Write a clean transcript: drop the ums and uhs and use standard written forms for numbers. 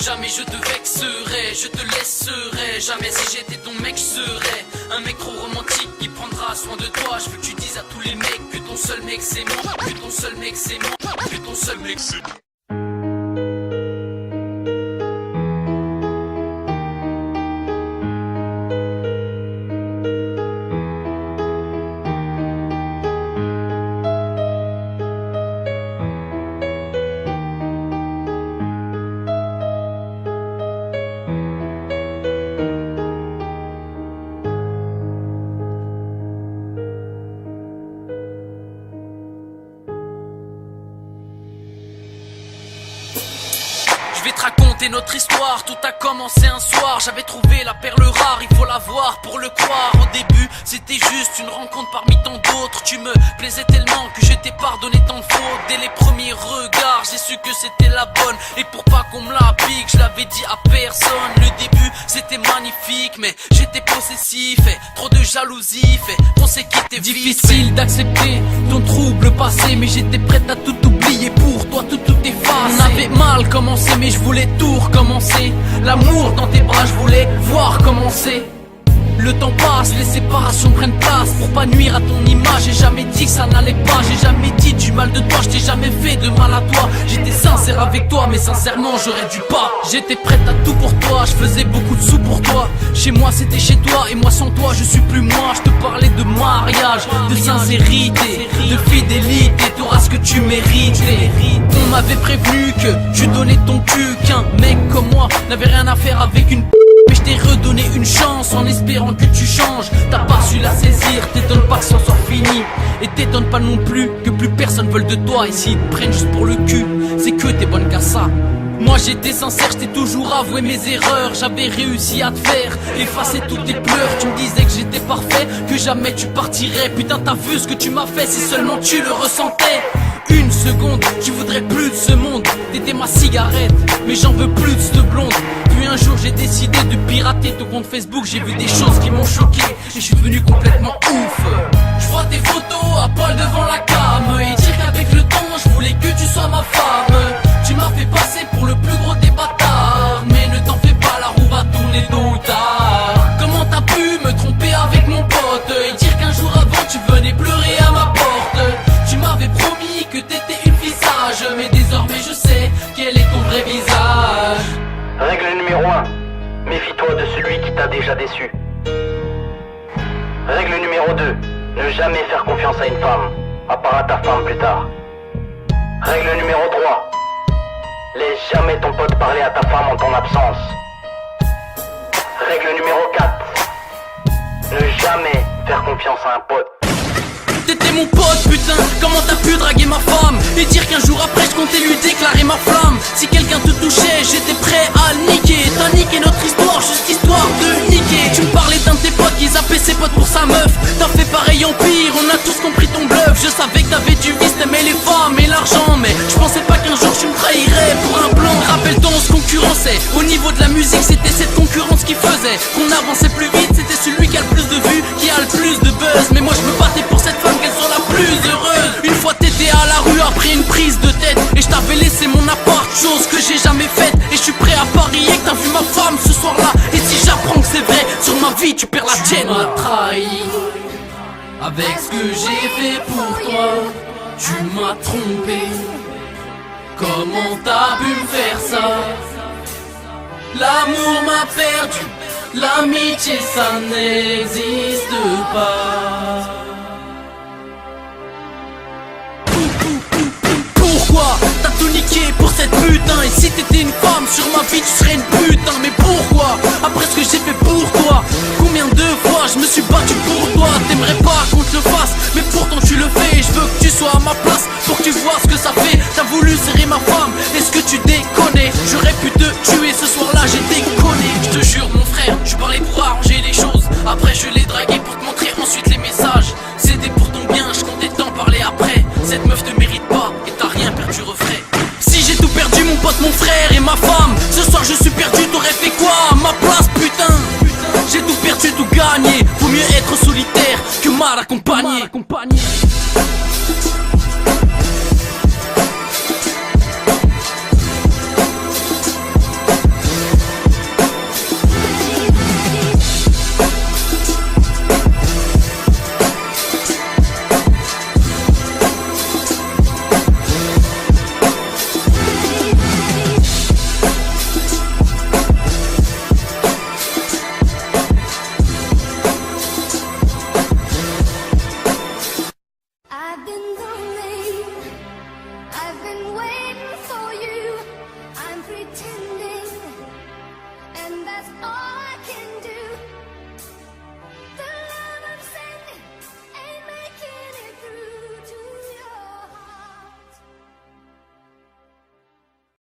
Jamais je te vexerai, je te laisserai. Jamais si j'étais ton mec, je serais un mec trop romantique qui prendra soin de toi. Je veux que tu dises à tous les mecs que ton seul mec c'est moi, que ton seul mec c'est moi, que ton seul mec c'est moi. Je vais te raconter notre histoire, tout a commencé un soir. J'avais trouvé la perle rare, il faut la voir pour le croire. Au début, c'était juste une rencontre parmi tant d'autres. Tu me plaisais tellement que je t'ai pardonné tant de fautes. Dès les premiers regards, j'ai su que c'était la bonne. Et pour pas qu'on me la pique, je l'avais dit à personne. Le début, c'était magnifique, mais j'étais possessif. Et trop de jalousie, fait on s'est quitté vite. Difficile d'accepter ton trouble passé, mais j'étais prête à tout oublier pour toi, tout effacer. On avait mal commencé, mais je voulais tout recommencer. L'amour dans tes bras, je voulais voir commencer. Le temps passe, les séparations prennent place. Pour pas nuire à ton image, j'ai jamais dit que ça n'allait pas. J'ai jamais dit du mal de toi, je t'ai jamais fait de mal à toi. J'étais sincère avec toi, mais sincèrement j'aurais dû pas. J'étais prête à tout pour toi, je faisais beaucoup de sous pour toi. Chez moi c'était chez toi, et moi sans toi je suis plus moi. Je te parlais de mariage, de sincérité, de fidélité. T'auras ce que tu mérites. On m'avait prévenu que tu donnais ton cul, qu'un mec comme moi n'avait rien à faire avec une mais je t'ai redonné une chance en espérant que tu changes. T'as pas su la saisir, t'étonnes pas que ça soit fini. Et t'étonnes pas non plus que plus personne veuille de toi. Et s'ils te prennent juste pour le cul, c'est que t'es bonne qu'à ça. Moi j'étais sincère, je t'ai toujours avoué mes erreurs. J'avais réussi à te faire effacer tous tes pleurs. Tu me disais que j'étais parfait, que jamais tu partirais. Putain t'as vu ce que tu m'as fait, si seulement tu le ressentais. Une seconde, tu voudrais plus de ce monde. T'étais ma cigarette, mais j'en veux plus de cette blonde. Puis un jour j'ai décidé de pirater ton compte Facebook. J'ai vu des choses qui m'ont choqué et je suis devenu complètement ouf. Je vois tes photos à poil devant la cam et dire qu'avec le temps je voulais que tu sois ma femme. Tu m'as fait passer pour le plus gros des bâtards, mais ne t'en fais pas, la roue va tourner tôt ou tard. Comment t'as pu me tromper avec mon pote et dire qu'un jour avant tu venais pleurer à ma porte? Tu m'avais promis que t'étais une fille sage, mais désormais je sais quel est ton vrai visage. Règle numéro 1, méfie-toi de celui qui t'a déjà déçu. Règle numéro 2, ne jamais faire confiance à une femme, à part à ta femme plus tard. Règle numéro 3, laisse jamais ton pote parler à ta femme en ton absence. Règle numéro 4, ne jamais faire confiance à un pote. T'étais mon pote putain, comment t'as pu draguer ma femme et dire qu'un jour après je comptais lui déclarer ma flamme. Si quelqu'un te touchait, j'étais prêt à le niquer. T'as niqué notre histoire, juste histoire de niquer. Tu me parlais d'un de tes potes qui zappait ses potes pour sa meuf. T'as fait pareil en pire, on a tous compris ton bluff. Je savais que t'avais du vice, t'aimais les femmes et l'argent, mais je pensais pas qu'un jour tu me trahirais pour un blanc. Rappelle-toi on se concurrençait, au niveau de la musique c'était cette concurrence qui faisait qu'on avançait plus vite. C'était celui qui a le plus de vues, qui a le plus de buzz. Mais moi je me battais pour cette femme, qu'elle soit la plus heureuse. Une fois t'étais à la rue après une prise de tête et je t'avais laissé mon appart, chose que j'ai jamais faite. Et je suis prêt à parier que t'as vu ma femme ce soir-là. Et si j'apprends que c'est vrai, sur ma vie tu perds la tienne. Tu m'as trahi avec ce que j'ai fait pour toi. Tu m'as trompé, comment t'as pu me faire ça? L'amour m'a perdu, l'amitié ça n'existe pas. Pourquoi t'as tout niqué pour cette putain? Et si t'étais une femme, sur ma vie tu serais une putain. Mais pourquoi, après ce que j'ai fait pour toi, combien de fois je me suis battu pour toi? T'aimerais pas qu'on te le fasse, mais pourtant tu le fais. Je veux que tu sois à ma place pour que tu vois ce que ça fait. T'as voulu serrer ma femme, est-ce que tu déconnes? J'aurais pu te tuer ce soir-là, j'ai déconné. Je te jure mon frère, je parlais pour arranger les choses. Après je l'ai dragué pour te montrer ensuite les messages. C'était pour ton bien, je comptais t'en parler après. Cette meuf te mérite pas et t'as rien perdu, refrais. Si j'ai tout perdu, mon pote, mon frère et ma femme, ce soir je suis perdu, t'aurais fait quoi à ma place, putain? J'ai tout perdu, tout gagné. Vaut mieux être solitaire que mal accompagné.